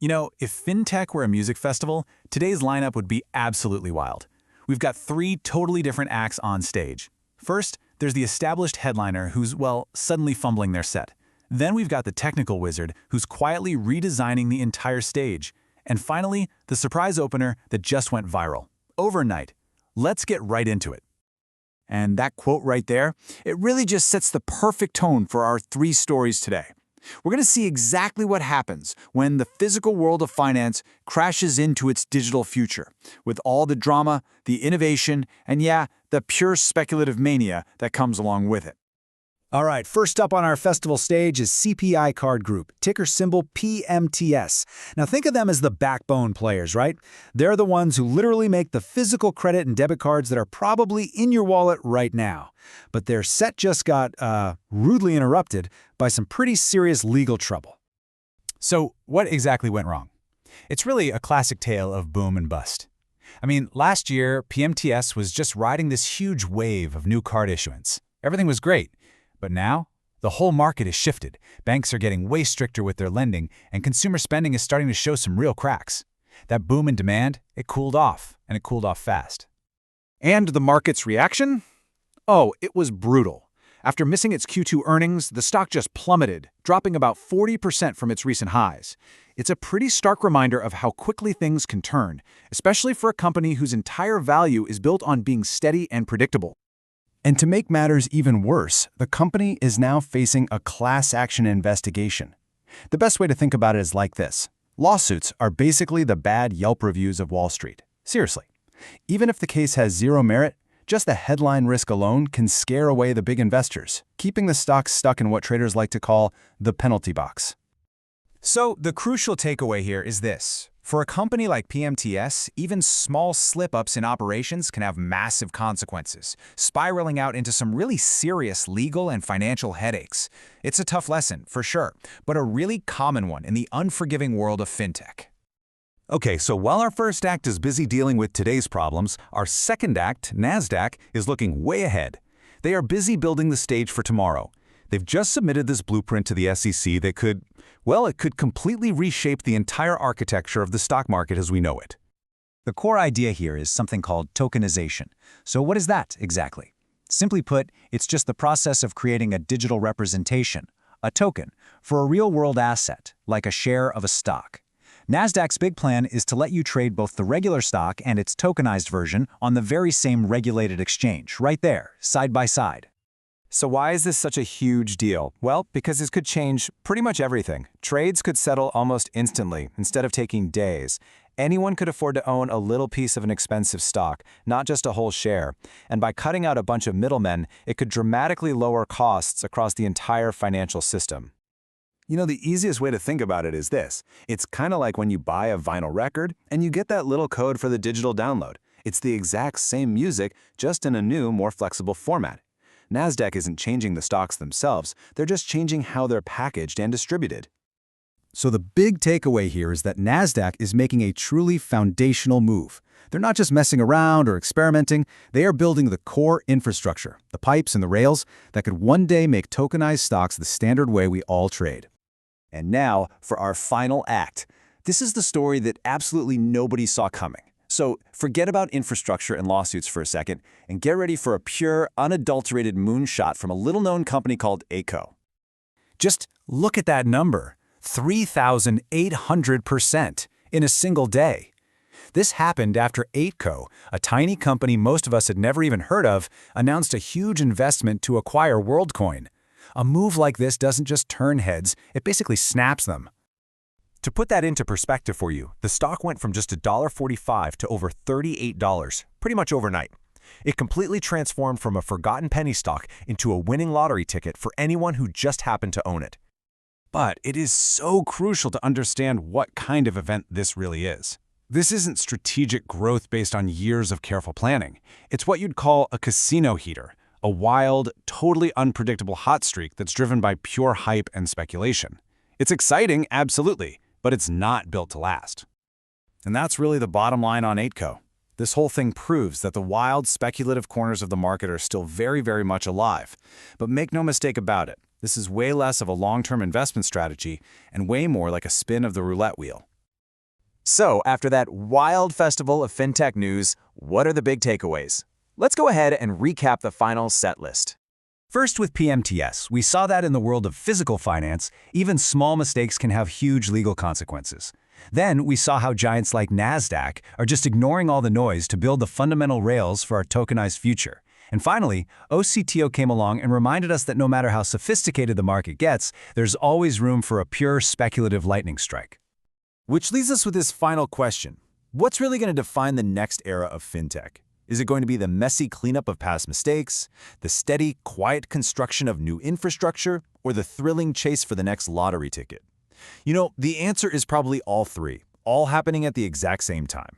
You know, if Fintech were a music festival, today's lineup would be absolutely wild. We've got three totally different acts on stage. First, there's the established headliner who's, well, suddenly fumbling their set. Then we've got the technical wizard who's quietly redesigning the entire stage. And finally, the surprise opener that just went viral. Overnight. Let's get right into it. And that quote right there, it really just sets the perfect tone for our three stories today. We're going to see exactly what happens when the physical world of finance crashes into its digital future, with all the drama, the innovation, and yeah, the pure speculative mania that comes along with it. All right, first up on our festival stage is CPI Card Group, ticker symbol PMTS. Now think of them as the backbone players, right? They're the ones who literally make the physical credit and debit cards that are probably in your wallet right now. But their set just got rudely interrupted by some pretty serious legal trouble. So what exactly went wrong? It's really a classic tale of boom and bust. I mean, last year, PMTS was just riding this huge wave of new card issuance. Everything was great. But now, the whole market has shifted. Banks are getting way stricter with their lending, and consumer spending is starting to show some real cracks. That boom in demand, it cooled off, and it cooled off fast. And the market's reaction? Oh, it was brutal. After missing its Q2 earnings, the stock just plummeted, dropping about 40% from its recent highs. It's a pretty stark reminder of how quickly things can turn, especially for a company whose entire value is built on being steady and predictable. And to make matters even worse, the company is now facing a class action investigation. The best way to think about it is like this. Lawsuits are basically the bad Yelp reviews of Wall Street. Seriously. Even if the case has zero merit, just the headline risk alone can scare away the big investors, keeping the stock stuck in what traders like to call the penalty box. So the crucial takeaway here is this. For a company like PMTS, even small slip-ups in operations can have massive consequences, spiraling out into some really serious legal and financial headaches. It's a tough lesson, for sure, but a really common one in the unforgiving world of fintech. Okay, so while our first act is busy dealing with today's problems, our second act, Nasdaq, is looking way ahead. They are busy building the stage for tomorrow. They've just submitted this blueprint to the SEC that could, well, it could completely reshape the entire architecture of the stock market as we know it. The core idea here is something called tokenization. So what is that exactly? Simply put, it's just the process of creating a digital representation, a token, for a real-world asset, like a share of a stock. Nasdaq's big plan is to let you trade both the regular stock and its tokenized version on the very same regulated exchange, right there, side by side. So why is this such a huge deal? Well, because this could change pretty much everything. Trades could settle almost instantly, instead of taking days. Anyone could afford to own a little piece of an expensive stock, not just a whole share. And by cutting out a bunch of middlemen, it could dramatically lower costs across the entire financial system. You know, the easiest way to think about it is this. It's kind of like when you buy a vinyl record and you get that little code for the digital download. It's the exact same music, just in a new, more flexible format. Nasdaq isn't changing the stocks themselves, they're just changing how they're packaged and distributed. So the big takeaway here is that Nasdaq is making a truly foundational move. They're not just messing around or experimenting, they are building the core infrastructure, the pipes and the rails, that could one day make tokenized stocks the standard way we all trade. And now for our final act. This is the story that absolutely nobody saw coming. So forget about infrastructure and lawsuits for a second and get ready for a pure, unadulterated moonshot from a little-known company called Eightco. Just look at that number, 3,800% in a single day. This happened after Eightco, a tiny company most of us had never even heard of, announced a huge investment to acquire WorldCoin. A move like this doesn't just turn heads, it basically snaps them. To put that into perspective for you, the stock went from just $1.45 to over $38, pretty much overnight. It completely transformed from a forgotten penny stock into a winning lottery ticket for anyone who just happened to own it. But it is so crucial to understand what kind of event this really is. This isn't strategic growth based on years of careful planning. It's what you'd call a casino heater, a wild, totally unpredictable hot streak that's driven by pure hype and speculation. It's exciting, absolutely, but it's not built to last. And that's really the bottom line on Eightco. This whole thing proves that the wild, speculative corners of the market are still very, very much alive. But make no mistake about it, this is way less of a long-term investment strategy and way more like a spin of the roulette wheel. So, after that wild festival of fintech news, what are the big takeaways? Let's go ahead and recap the final set list. First, with PMTS, we saw that in the world of physical finance, even small mistakes can have huge legal consequences. Then, we saw how giants like Nasdaq are just ignoring all the noise to build the fundamental rails for our tokenized future. And finally, OCTO came along and reminded us that no matter how sophisticated the market gets, there's always room for a pure speculative lightning strike. Which leaves us with this final question. What's really going to define the next era of fintech? Is it going to be the messy cleanup of past mistakes, the steady, quiet construction of new infrastructure, or the thrilling chase for the next lottery ticket? You know, the answer is probably all three, all happening at the exact same time.